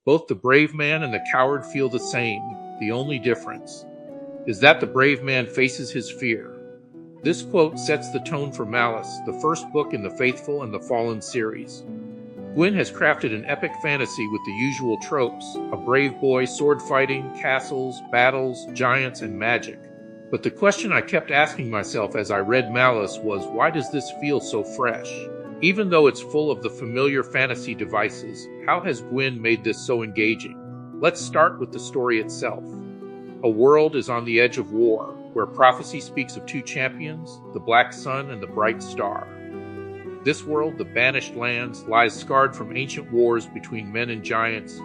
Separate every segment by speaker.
Speaker 1: Both the brave man and the coward feel the same. The only difference is that the brave man faces his fear. This quote sets the tone for Malice, the first book in the Faithful and the Fallen series. Gwynne has crafted an epic fantasy with the usual tropes: a brave boy, sword fighting, castles, battles, giants, and magic. But the question I kept asking myself as I read Malice was, why does this feel so fresh? Even though it's full of the familiar fantasy devices, how has Gwynne made this so engaging? Let's start with the story itself. A world is on the edge of war, where prophecy speaks of two champions, the Black Sun and the Bright Star. This world, the Banished Lands, lies scarred from ancient wars between men and giants,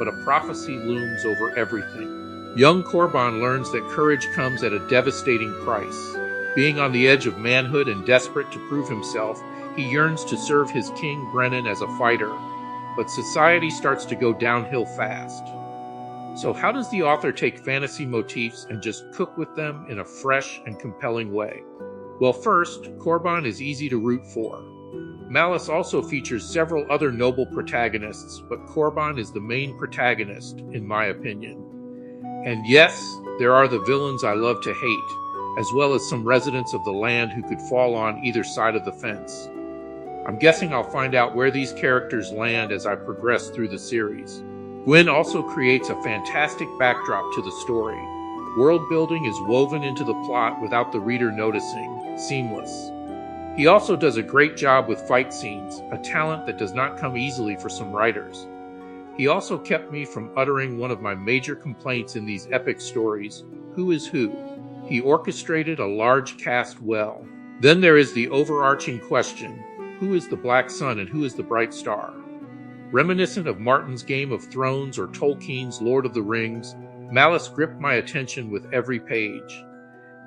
Speaker 1: but a prophecy looms over everything. Young Korban learns that courage comes at a devastating price. Being on the edge of manhood and desperate to prove himself, he yearns to serve his king Brennan as a fighter, but society starts to go downhill fast. So how does the author take fantasy motifs and just cook with them in a fresh and compelling way? Well, first, Korban is easy to root for. Malice also features several other noble protagonists, but Korban is the main protagonist, in my opinion. And yes, there are the villains I love to hate, as well as some residents of the land who could fall on either side of the fence. I'm guessing I'll find out where these characters land as I progress through the series. Gwynne also creates a fantastic backdrop to the story. World building is woven into the plot without the reader noticing, seamless. He also does a great job with fight scenes, a talent that does not come easily for some writers. He also kept me from uttering one of my major complaints in these epic stories: who is who? He orchestrated a large cast well. Then there is the overarching question: who is the Black Sun and who is the Bright Star? Reminiscent of Martin's Game of Thrones or Tolkien's Lord of the Rings, Malice gripped my attention with every page.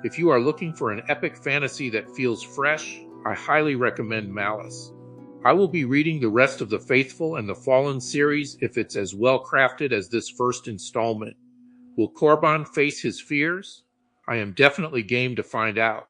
Speaker 1: If you are looking for an epic fantasy that feels fresh, I highly recommend Malice. I will be reading the rest of the Faithful and the Fallen series if it's as well crafted as this first installment. Will Korban face his fears? I am definitely game to find out.